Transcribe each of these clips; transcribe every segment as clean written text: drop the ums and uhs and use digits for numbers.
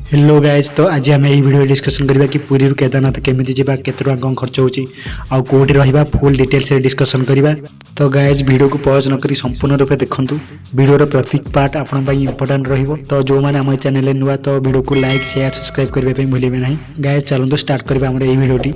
Hello guys, तो आज आम यही वीडियो डिस्कसन करबा कि पुरी केदारनाथ केमिति जिबा, केते टका कौन खर्च होची आ कोठी रहिबा फुल डिटेल्स रे डिस्कसन करबा। तो गाइज वीडियो को पॉज न करी संपूर्ण रूप देखंतु। वीडियो रो प्रत्येक पार्ट आपन पई इंपोर्टेंट रहइबो। तो जो माने हम चैनल नुआ तो वीडियो को लाइक शेयर सब्सक्राइब करबे पई भूलिबे नहीं। गाइज चलंतु स्टार्ट करबा हमर एही वीडियोटी।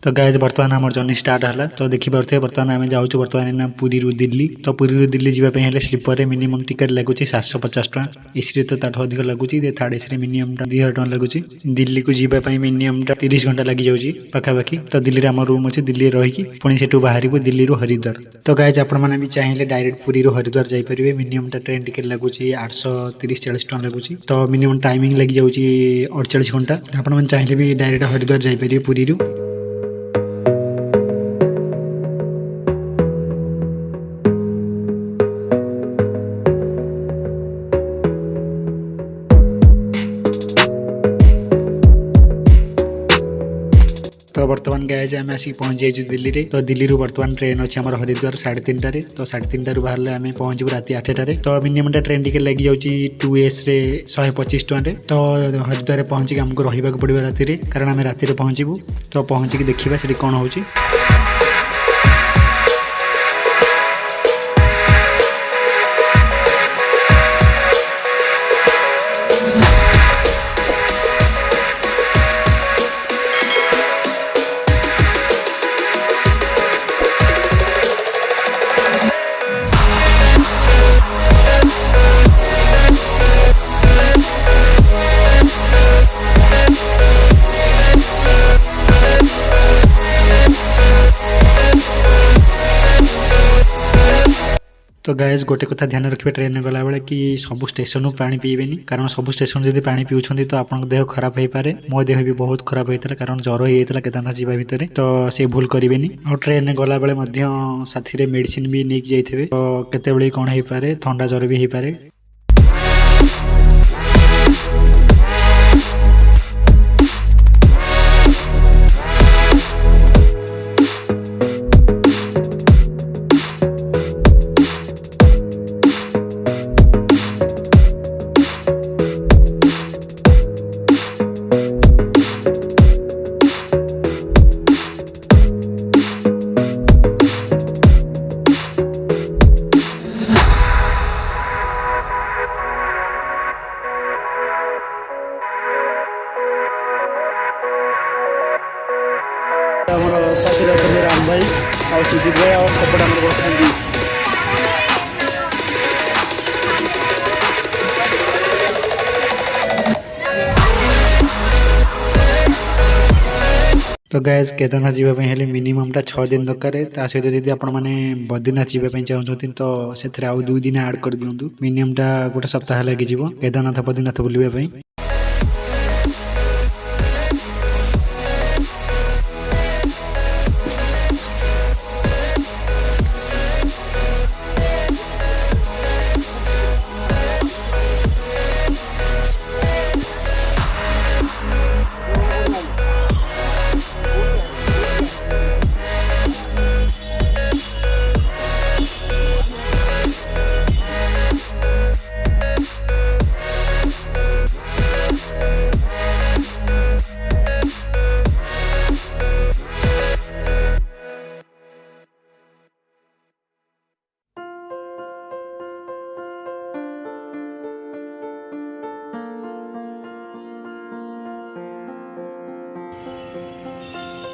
तो गाइज बर्तमान आम जर्नी स्टार्ट है। तो देखी पारे बर्तमान आम जाऊँ बर्तमान पुरी रु दिल्ली। तो पुरी रु दिल्ली जावाई स्लीपर रे मिनिमम टिकट लगुच 750 टका। एसी तो ताठ अधिक लगुच। थर्ड एसी मिनिमम 2000 टका लगुच। दिल्ली को जावाई मिनिमम 30 घंटा लगी जाऊँगी पाखापाखि। तो दिल्ली आम रूम अच्छे दिल्ली रही पुणी से बाहर दिल्ली रु हरिद्वार। तो गाइज आपने भी चाहिए डायरेक्ट पुरी रु हरिद्वार जापरेंगे। मिनिमम ट्रेन टिकट लगुच 830-40 टका लगुच। तो मिनिमम टाइमिंग लगी जाऊँगी 48 घंटा। आपने चाहिए भी डायरेक्ट हरिद्वार जापरेंगे पुरी रु। तो बर्तमान गाइज आम आसिक पहुंच जाइए दिल्ली रे। तो दिल्ली रु बर्तमान ट्रेन अच्छे आम हरिद्वार 3:30 तो 3:30 बाहर आम पहुंचू रात 8टारे। तो मिनिमम ट्रेन टिकट लगी जाऊँगी 2S रे 125 टका। तो हरिद्वार पहुंचिक आमको रहा पड़ो राति, कारण आम राति पहुंचू। तो पहुंचिक देखा से कौन हो। तो गाइज गोटे कथा ध्यान रखिए ट्रेन में गला बेले कि सब स्टेशन पानी पीबेनी, कारण सब स्टेशन जब पानी पीउछंती तो आपन देह खराब हो पारे। मो देह भी बहुत खराब होता है, कारण ज्वर होता केदारनाथ जावा भितर। तो से भूल करेनि। और ट्रेन में गला बेले साथी रे मेडिसिन भी नहीं जाइए। तो केते कौन हो पारे, ठंडा ज्वर भी हो पारे। साथी राम भाई और सुजीत भाई और सपोर्ट आम बस। तो गैस केदारनाथ जावाई मिनिमम 6 दिन दरकार। सहित यदि आपण मैंने बद्रीनाथ जावाई चाहते तो से 2 दिन आड कर दिंतु। मिनिमम गोटे सप्ताह लगी केदारनाथ बद्रीनाथ बुलवाई।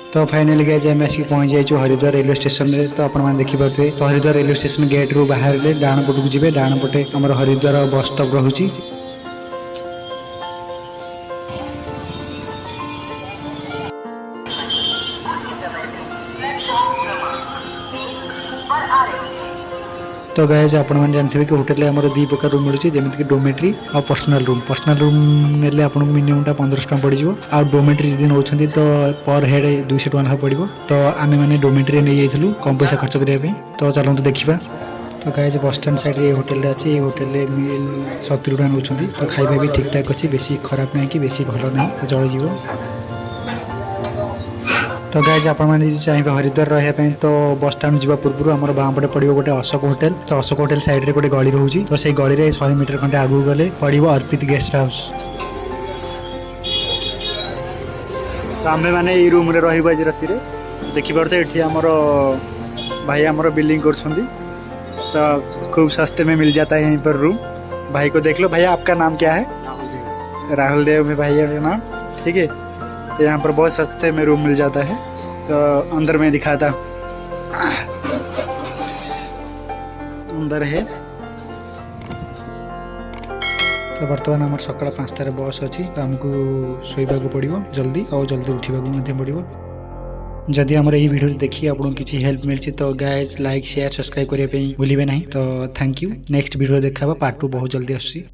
तो फाइनली गाइज आम आसिक पहुंच जाइए हरिद्वार रेलवे स्टेशन रे। तो आप देखिपे तो हरिद्वार रेलवे स्टेशन गेट रु बाहर डाण पटक जी। डाण पटे आम हरिद्वार बस स्टॉप रहुची। तो गाइज आपण मैंने जानते कि होटेल में 2 प्रकार रूम मिलूँ, जमीक डोमेट्री और पर्सनल रूम। पर्सनल रूम ने आपको मिनिमम 1500 टका पड़ो। आ डोमेट्री जब नौकरी तो पर हेड 200 टका पड़ो। तो आम मैंने डोमेट्री नहीं जाइलु कम पैसा खर्च करने। तो चलते देखा। तो तो गाइज बस स्टैंड साइड रे होटल अच्छे ये होटल मिल 70 टका नौ तो खाଇବା भी ठीक ठाक अच्छी बेसी खराब नहीं कि बेसी भल नहीं तो चल जीव तो गाइज आप चाहिए हरिद्वार रहा तो बस स्टैंड जावा पूर्व आम बाँ पटे पड़ो गोटे अशोक होटेल तो अशोक होटेल साइड रे गोटे गली रोचे तो से गली में 100 मीटर खंडे आगू गले पड़ो अर्पित गेस्ट हाउस तो आम मैंने ये रूम रे रही आज राति देखिपे ये आमर भाई आमर बिल्डिंग कर तो खूब सस्ते में मिल जाता है यहीं पर रूम। भाई को देख लो। भैया आपका नाम क्या है? राहुल देव में भैया का नाम। ठीक है तो यहाँ पर बहुत सस्ते में रूम मिल जाता है। तो अंदर में दिखाता अंदर है। तो बर्तमान आम सका 5टार बस अच्छी तो आमको शोवा पड़ो जल्दी और जल्दी उठा पड़ो। जदि आम ये वीडियो देखिए आपको किसी हेल्प मिली तो गाइज लाइक शेयर सब्सक्राइब करने भूलिए ना। तो थैंक यू। नेक्स्ट वीडियो देखा पार्ट 2 बहुत जल्दी आसी।